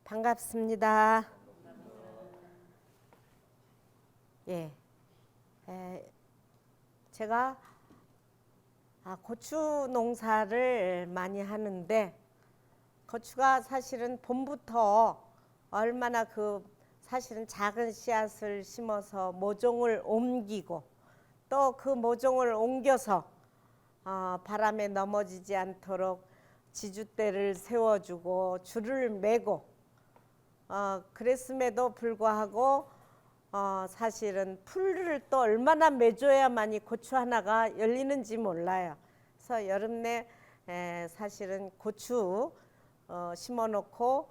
반갑습니다. 예, 제가 고추 농사를 많이 하는데 고추가 사실은 봄부터 얼마나 사실은 작은 씨앗을 심어서 모종을 옮기고 또 그 모종을 옮겨서 바람에 넘어지지 않도록 지주대를 세워주고 줄을 매고 그랬음에도 불구하고 사실은 풀을 또 얼마나 매줘야만이 고추 하나가 열리는지 몰라요. 그래서 여름 내 사실은 고추 심어놓고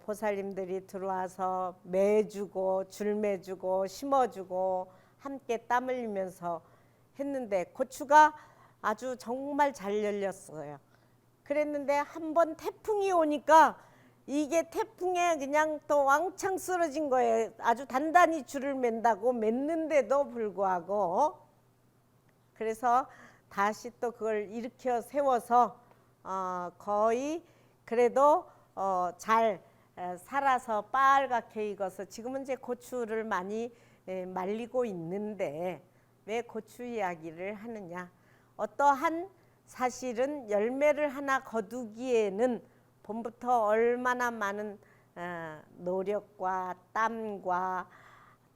보살님들이 들어와서 매주고 줄 매주고 심어주고 함께 땀 흘리면서 했는데 고추가 아주 정말 잘 열렸어요. 그랬는데 한번 태풍이 오니까 이게 태풍에 그냥 또 왕창 쓰러진 거예요. 아주 단단히 줄을 맨다고 맸는데도 불구하고. 그래서 다시 또 그걸 일으켜 세워서 거의 그래도 잘 살아서 빨갛게 익어서 지금은 이제 고추를 많이 말리고 있는데, 왜 고추 이야기를 하느냐, 어떠한 사실은 열매를 하나 거두기에는 봄부터 얼마나 많은 노력과 땀과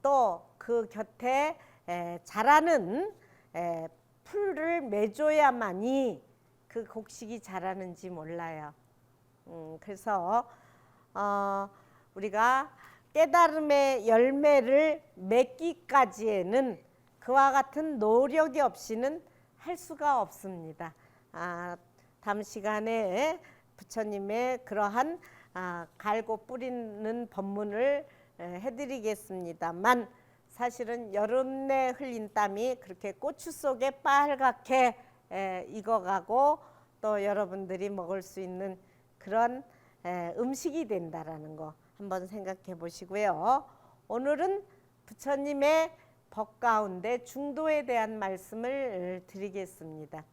또 그 곁에 자라는 풀을 매줘야만이 그 곡식이 자라는지 몰라요. 그래서 우리가 깨달음의 열매를 맺기까지에는 그와 같은 노력이 없이는 할 수가 없습니다. 다음 시간에 부처님의 그러한 갈고 뿌리는 법문을 해드리겠습니다만, 사실은 여름 내 흘린 땀이 그렇게 고추 속에 빨갛게 익어가고 또 여러분들이 먹을 수 있는 그런 음식이 된다라는 거 한번 생각해 보시고요. 오늘은 부처님의 법 가운데 중도에 대한 말씀을 드리겠습니다.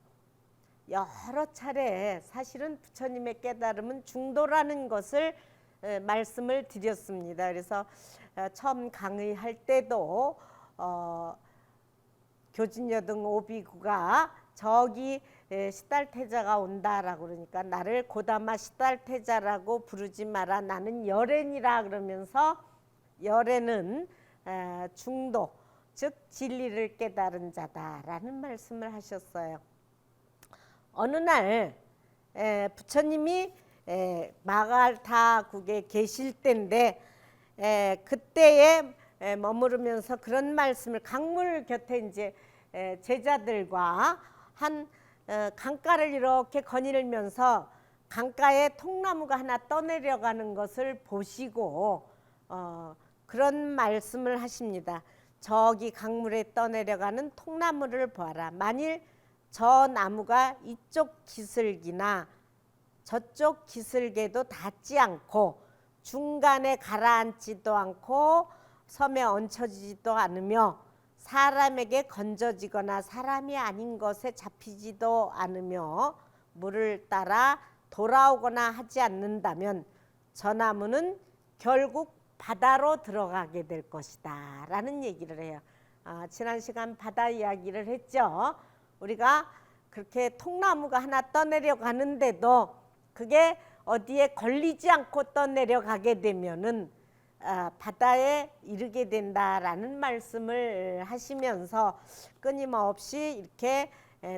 여러 차례 사실은 부처님의 깨달음은 중도라는 것을 말씀을 드렸습니다. 그래서 처음 강의할 때도 교진여등 오비구가 저기 시달태자가 온다라고 그러니까 나를 고다마 시달태자라고 부르지 마라, 나는 열애니라 그러면서 열애는 중도, 즉 진리를 깨달은 자다라는 말씀을 하셨어요. 어느 날 부처님이 마갈타국에 계실 때인데 그때에 머무르면서 그런 말씀을, 강물 곁에 이제 제자들과 한 강가를 이렇게 거닐면서 강가에 통나무가 하나 떠내려가는 것을 보시고 그런 말씀을 하십니다. 저기 강물에 떠내려가는 통나무를 보아라. 만일 저 나무가 이쪽 기슭이나 저쪽 기슭에도 닿지 않고 중간에 가라앉지도 않고 섬에 얹혀지지도 않으며 사람에게 건져지거나 사람이 아닌 것에 잡히지도 않으며 물을 따라 돌아오거나 하지 않는다면 저 나무는 결국 바다로 들어가게 될 것이다 라는 얘기를 해요. 지난 시간 바다 이야기를 했죠. 우리가 그렇게 통나무가 하나 떠내려가는데도 그게 어디에 걸리지 않고 떠내려가게 되면은 바다에 이르게 된다라는 말씀을 하시면서 끊임없이 이렇게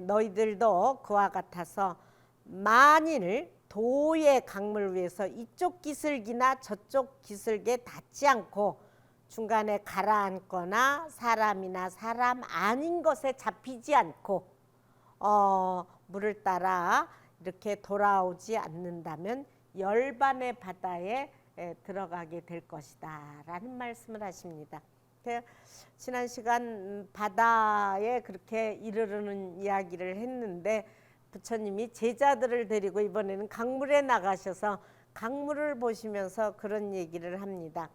너희들도 그와 같아서 만일 도의 강물 위에서 이쪽 기슭이나 저쪽 기슭에 닿지 않고 중간에 가라앉거나 사람이나 사람 아닌 것에 잡히지 않고 물을 따라 이렇게 돌아오지 않는다면 열반의 바다에 들어가게 될 것이다 라는 말씀을 하십니다. 지난 시간 바다에 그렇게 이르르는 이야기를 했는데 부처님이 제자들을 데리고 이번에는 강물에 나가셔서 강물을 보시면서 그런 얘기를 합니다.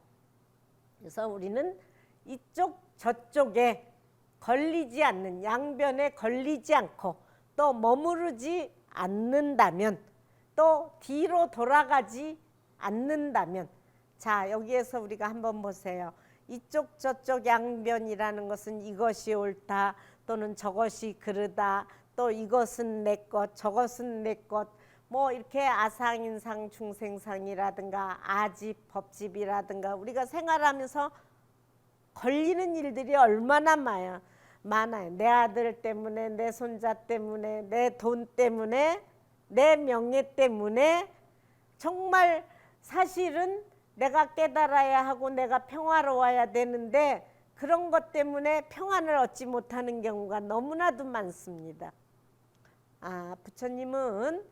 그래서 우리는 이쪽 저쪽에 걸리지 않는, 양변에 걸리지 않고 또 머무르지 않는다면, 또 뒤로 돌아가지 않는다면, 자 여기에서 우리가 한번 보세요. 이쪽 저쪽 양변이라는 것은 이것이 옳다 또는 저것이 그르다, 또 이것은 내 것 저것은 내 것, 뭐 이렇게 아상인상 중생상이라든가 아집 법집이라든가 우리가 생활하면서 걸리는 일들이 얼마나 많아요. 내 아들 때문에, 내 손자 때문에, 내 돈 때문에, 내 명예 때문에. 정말 사실은 내가 깨달아야 하고 내가 평화로워야 되는데 그런 것 때문에 평안을 얻지 못하는 경우가 너무나도 많습니다. 부처님은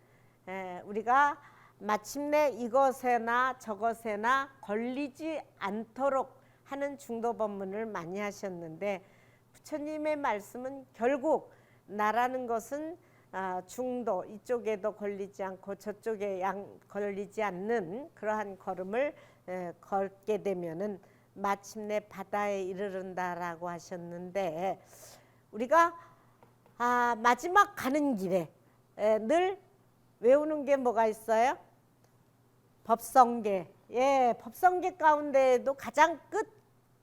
우리가 마침내 이것에나 저것에나 걸리지 않도록 하는 중도법문을 많이 하셨는데, 부처님의 말씀은 결국 나라는 것은 중도, 이쪽에도 걸리지 않고 저쪽에 걸리지 않는 그러한 걸음을 걷게 되면은 마침내 바다에 이르른다라고 하셨는데, 우리가 마지막 가는 길에 늘 외우는 게 뭐가 있어요? 법성계. 예, 법성계 가운데에도 가장 끝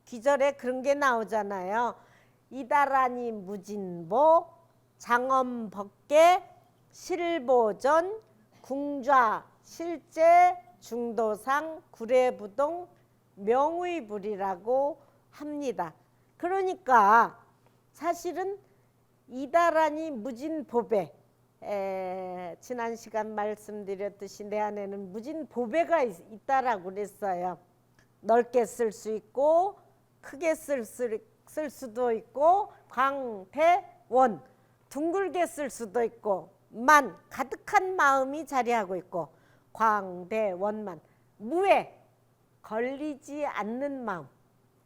귀절에 그런 게 나오잖아요. 이다라니 무진보, 장엄법계, 실보전, 궁좌, 실제, 중도상, 구례부동, 명의불이라고 합니다. 그러니까 사실은 이다라니 무진보배, 지난 시간 말씀드렸듯이 내 안에는 무진보배가 있다라고 그랬어요. 넓게 쓸 수 있고 크게 쓸 수도 있고 광대원, 둥글게 쓸 수도 있고 만, 가득한 마음이 자리하고 있고 광대원만, 무에 걸리지 않는 마음.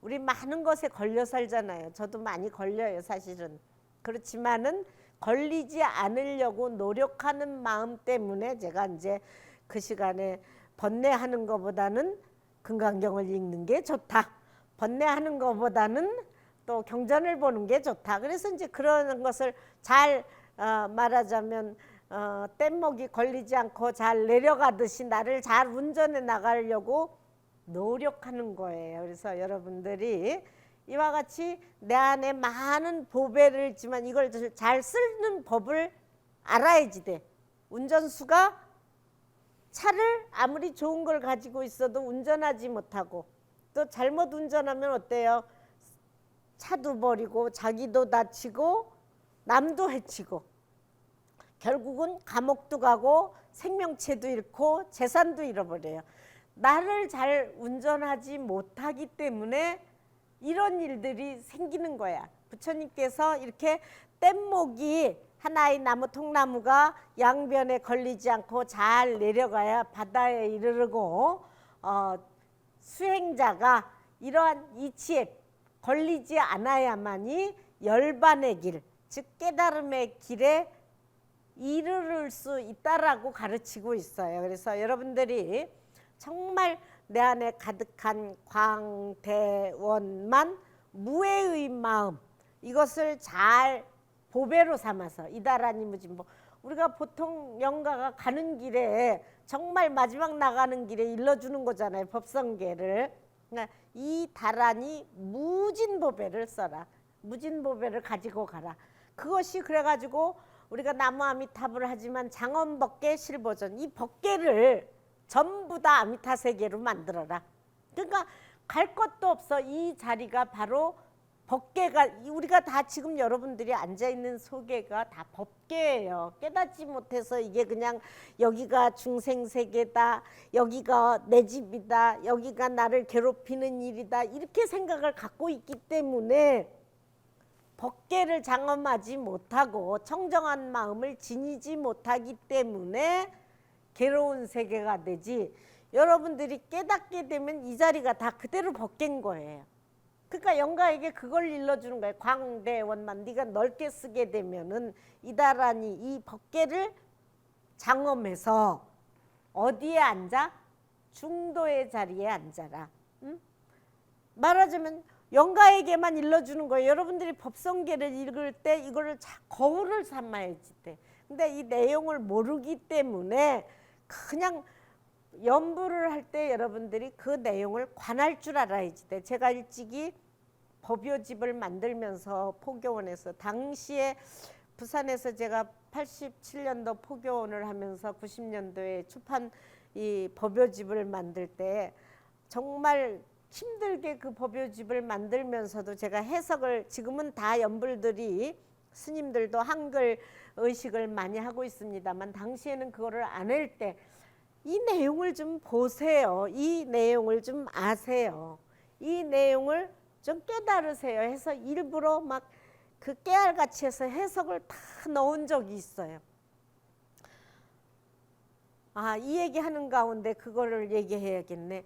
우리 많은 것에 걸려 살잖아요. 저도 많이 걸려요 사실은. 그렇지만은 걸리지 않으려고 노력하는 마음 때문에 제가 이제 그 시간에 번뇌하는 것보다는 금강경을 읽는 게 좋다, 번뇌하는 것보다는 또 경전을 보는 게 좋다. 그래서 이제 그런 것을 잘 말하자면 뗏목이 걸리지 않고 잘 내려가듯이 나를 잘 운전해 나가려고 노력하는 거예요. 그래서 여러분들이 이와 같이 내 안에 많은 보배를 있지만 이걸 잘 쓰는 법을 알아야지 돼. 운전수가 차를 아무리 좋은 걸 가지고 있어도 운전하지 못하고 또 잘못 운전하면 어때요? 차도 버리고 자기도 다치고 남도 해치고 결국은 감옥도 가고 생명체도 잃고 재산도 잃어버려요. 나를 잘 운전하지 못하기 때문에 이런 일들이 생기는 거야. 부처님께서 이렇게 뗏목이 하나의 나무 통나무가 양변에 걸리지 않고 잘 내려가야 바다에 이르르고 수행자가 이러한 이치에 걸리지 않아야만이 열반의 길, 즉 깨달음의 길에 이르를 수 있다라고 가르치고 있어요. 그래서 여러분들이 정말 내 안에 가득한 광대원만 무해의 마음, 이것을 잘 보배로 삼아서 이다라니 무진보, 우리가 보통 영가가 가는 길에 정말 마지막 나가는 길에 일러주는 거잖아요. 법성계를. 그러니까 이 다라니 무진보배를 써라. 무진보배를 가지고 가라. 그것이 그래가지고 우리가 나무 아미타불을 하지만 장엄법계 실보전, 이 법계를 전부 다 아미타 세계로 만들어라. 그러니까 갈 것도 없어. 이 자리가 바로 법계가, 우리가 다 지금 여러분들이 앉아있는 소계가 다 법계예요. 깨닫지 못해서 이게 그냥 여기가 중생세계다, 여기가 내 집이다, 여기가 나를 괴롭히는 일이다, 이렇게 생각을 갖고 있기 때문에 법계를 장엄하지 못하고 청정한 마음을 지니지 못하기 때문에 괴로운 세계가 되지, 여러분들이 깨닫게 되면 이 자리가 다 그대로 법계인 거예요. 그러니까 영가에게 그걸 일러주는 거예요. 광대원만, 네가 넓게 쓰게 되면은 이다라니 이 법계를 장엄해서 어디에 앉아? 중도의 자리에 앉아라. 응? 말하자면 영가에게만 일러주는 거예요. 여러분들이 법성계를 읽을 때 이거를 거울을 삼아야지 돼. 근데 이 내용을 모르기 때문에 그냥 연부를 할 때 여러분들이 그 내용을 관할 줄 알아야지 돼. 제가 일찍이 법요집을 만들면서 포교원에서 당시에 부산에서 제가 87년도 포교원을 하면서 90년도에 출판 이 법요집을 만들 때 정말 힘들게 그 법요집을 만들면서도 제가 해석을, 지금은 다 연불들이 스님들도 한글 의식을 많이 하고 있습니다만 당시에는 그거를 안 할 때 이 내용을 좀 보세요. 이 내용을 좀 아세요. 이 내용을 좀 깨달으세요 해서 일부러 막 그 깨알같이 해서 해석을 다 넣은 적이 있어요. 이 얘기하는 가운데 그거를 얘기해야겠네.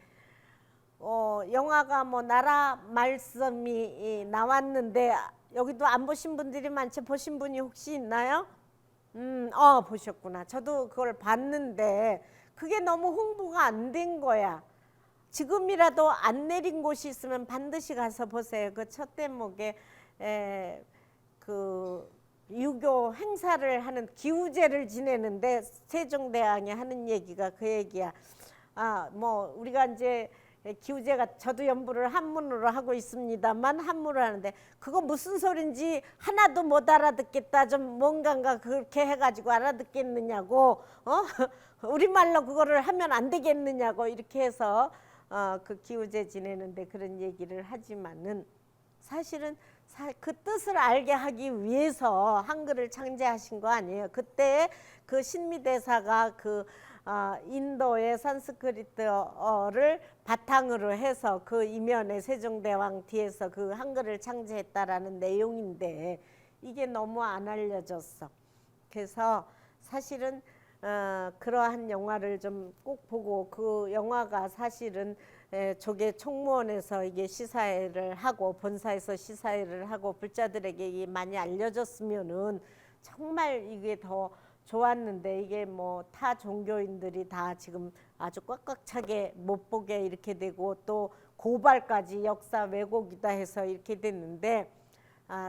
영화가 뭐 나라 말씀이 나왔는데 여기도 안 보신 분들이 많지. 보신 분이 혹시 있나요? 보셨구나. 저도 그걸 봤는데 그게 너무 홍보가 안 된 거야. 지금이라도 안 내린 곳이 있으면 반드시 가서 보세요. 그 첫 대목에 그 유교 행사를 하는 기우제를 지내는데 세종대왕이 하는 얘기가 그 얘기야. 뭐 우리가 이제 기우제가 저도 연부를 한문으로 하고 있습니다만 한문으로 하는데 그거 무슨 소린지 하나도 못 알아듣겠다. 좀 뭔가가 그렇게 해가지고 알아듣겠느냐고. 우리말로 그거를 하면 안 되겠느냐고 이렇게 해서 그 기우제 지내는데 그런 얘기를 하지만은 사실은 그 뜻을 알게 하기 위해서 한글을 창제하신 거 아니에요. 그때 그 신미대사가 그 인도의 산스크리트어를 바탕으로 해서 그 이면에 세종대왕 뒤에서 그 한글을 창제했다라는 내용인데 이게 너무 안 알려졌어. 그래서 사실은 그러한 영화를 좀 꼭 보고, 그 영화가 사실은 조계 총무원에서 이게 시사회를 하고 본사에서 시사회를 하고 불자들에게 많이 알려졌으면은 정말 이게 더 좋았는데 이게 뭐 타 종교인들이 다 지금 아주 꽉꽉 차게 못 보게 이렇게 되고 또 고발까지 역사 왜곡이다 해서 이렇게 됐는데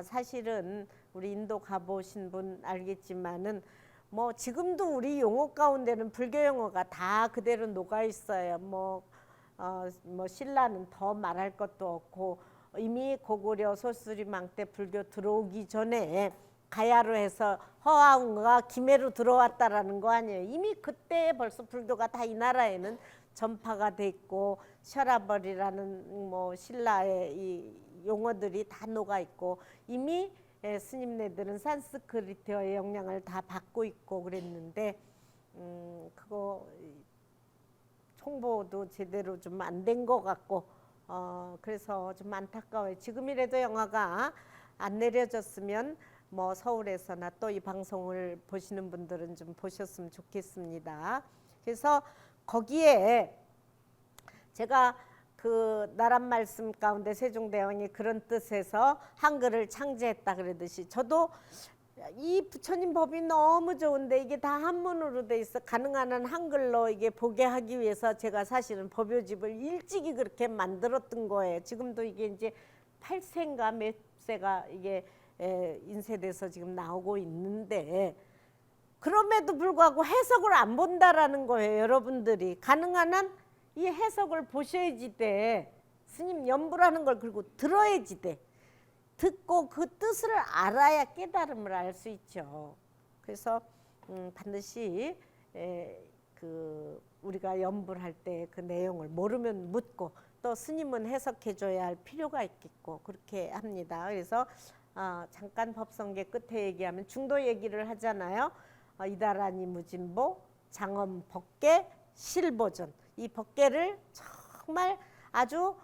사실은 우리 인도 가보신 분 알겠지만은 뭐 지금도 우리 용어 가운데는 불교 용어가 다 그대로 녹아 있어요. 뭐 신라는 더 말할 것도 없고 이미 고구려 소수리망 때 불교 들어오기 전에 가야로 해서 허아웅과 김해로 들어왔다라는 거 아니에요. 이미 그때 벌써 불교가 다 이 나라에는 전파가 됐고 셔라벌이라는 뭐 신라의 이 용어들이 다 녹아 있고 이미 스님네들은 산스크리트어의 영향을 다 받고 있고 그랬는데 그거 홍보도 제대로 좀 안 된 것 같고 그래서 좀 안타까워요. 지금이라도 영화가 안 내려졌으면 뭐 서울에서나 또 이 방송을 보시는 분들은 좀 보셨으면 좋겠습니다. 그래서 거기에 제가 그 나란 말씀 가운데 세종대왕이 그런 뜻에서 한글을 창제했다 그러듯이 저도 이 부처님 법이 너무 좋은데 이게 다 한문으로 돼 있어 가능한 한 한글로 이게 보게 하기 위해서 제가 사실은 법요집을 일찍이 그렇게 만들었던 거예요. 지금도 이게 이제 8세인가 몇 세가 이게 인쇄돼서 지금 나오고 있는데 그럼에도 불구하고 해석을 안 본다라는 거예요. 여러분들이 가능한 한 이 해석을 보셔야지 돼. 스님 연부라는 걸 그리고 들어야지 돼. 듣고 그 뜻을 알아야 깨달음을 알 수 있죠. 그래서 반드시 그 우리가 연부를 할 때 그 내용을 모르면 묻고 또 스님은 해석해 줘야 할 필요가 있겠고 그렇게 합니다. 그래서 잠깐 법성계 끝에 얘기하면 중도 얘기를 하잖아요. 이다라니 무진보, 장엄 법계, 실보존. 이 법계를 정말 아주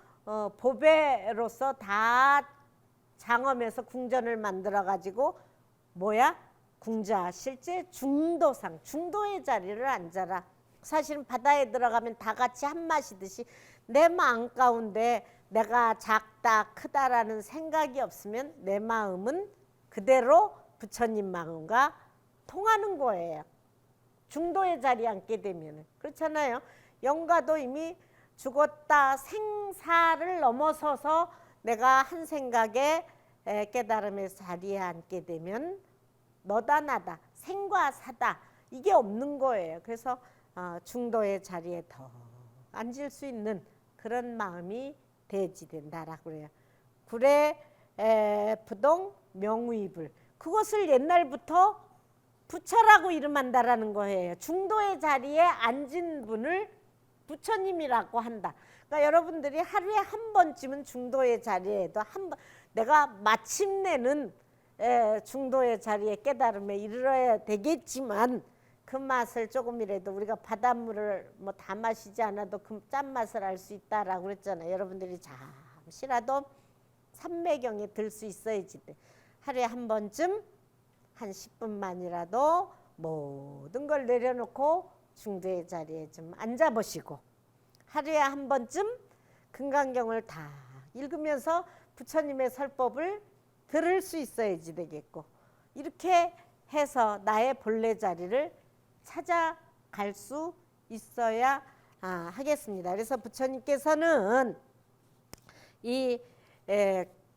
보배로서 다 장엄에서 궁전을 만들어 가지고 뭐야? 궁자 실제 중도상, 중도의 자리를 앉아라. 사실은 바다에 들어가면 다 같이 한 마시듯이 내 마음 가운데 내가 작다 크다라는 생각이 없으면 내 마음은 그대로 부처님 마음과 통하는 거예요. 중도의 자리에 앉게 되면 그렇잖아요. 영가도 이미 죽었다 생사를 넘어서서 내가 한 생각에 깨달음의 자리에 앉게 되면 너다 나다 생과 사다 이게 없는 거예요. 그래서 중도의 자리에 더 앉을 수 있는 그런 마음이 대지된다라고 그래요. 구례 부동 명의불, 그것을 옛날부터 부처라고 이름한다라는 거예요. 중도의 자리에 앉은 분을 부처님이라고 한다. 그러니까 여러분들이 하루에 한 번쯤은 중도의 자리에도 한 번, 내가 마침내는 중도의 자리에 깨달음에 이르러야 되겠지만 그 맛을 조금이라도 우리가 바닷물을 뭐 다 마시지 않아도 그 짠맛을 알 수 있다라고 그랬잖아요. 여러분들이 잠시라도 삼매경에 들 수 있어야지. 하루에 한 번쯤 한 10분만이라도 모든 걸 내려놓고 중도의 자리에 좀 앉아보시고 하루에 한 번쯤 금강경을 다 읽으면서 부처님의 설법을 들을 수 있어야지 되겠고, 이렇게 해서 나의 본래 자리를 찾아갈 수 있어야 하겠습니다. 그래서 부처님께서는 이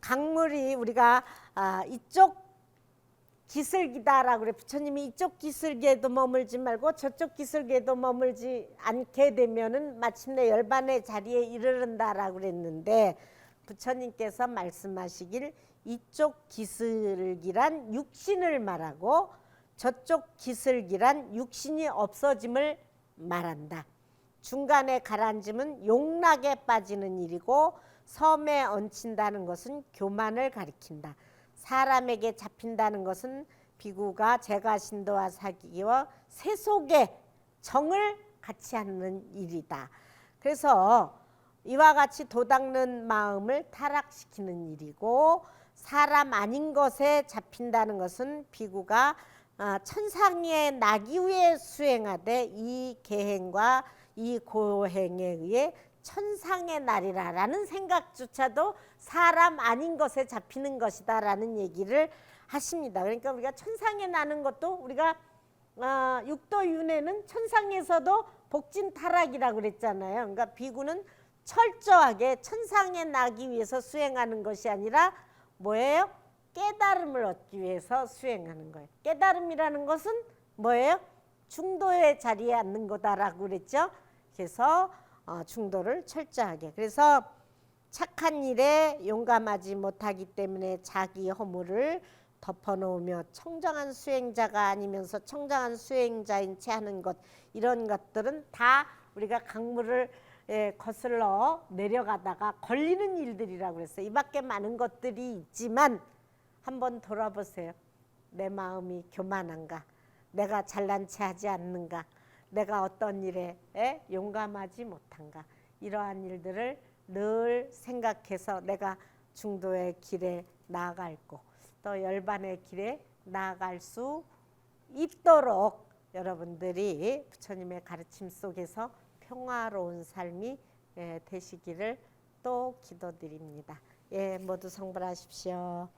강물이 우리가 이쪽 기슬기다라고 그래. 부처님이 이쪽 기슬기에도 머물지 말고 저쪽 기슬기에도 머물지 않게 되면은 마침내 열반의 자리에 이르른다라고 그랬는데, 부처님께서 말씀하시길 이쪽 기슬기란 육신을 말하고 저쪽 기슬기란 육신이 없어짐을 말한다. 중간에 가라앉으면 용락에 빠지는 일이고 섬에 얹힌다는 것은 교만을 가리킨다. 사람에게 잡힌다는 것은 비구가 제가신도와 사귀와 세속의 정을 같이 하는 일이다. 그래서 이와 같이 도닦는 마음을 타락시키는 일이고, 사람 아닌 것에 잡힌다는 것은 비구가 천상에 나기 위해 수행하되 이 계행과 이 고행에 의해 천상의 날이라라는 생각조차도 사람 아닌 것에 잡히는 것이다 라는 얘기를 하십니다. 그러니까 우리가 천상에 나는 것도 우리가 육도윤회는 천상에서도 복진타락이라고 그랬잖아요. 그러니까 비구는 철저하게 천상에 나기 위해서 수행하는 것이 아니라 뭐예요? 깨달음을 얻기 위해서 수행하는 거예요. 깨달음이라는 것은 뭐예요? 중도의 자리에 앉는 거다라고 그랬죠. 그래서 중도를 철저하게. 그래서 착한 일에 용감하지 못하기 때문에 자기 허물을 덮어놓으며 청정한 수행자가 아니면서 청정한 수행자인 채 하는 것, 이런 것들은 다 우리가 강물을 거슬러 내려가다가 걸리는 일들이라고 그랬어요. 이 밖에 많은 것들이 있지만 한번 돌아보세요. 내 마음이 교만한가? 내가 잘난 체 하지 않는가? 내가 어떤 일에 용감하지 못한가? 이러한 일들을 늘 생각해서 내가 중도의 길에 나아갈 거, 또 열반의 길에 나아갈 수 있도록 여러분들이 부처님의 가르침 속에서 평화로운 삶이 되시기를 또 기도드립니다. 모두 성불하십시오.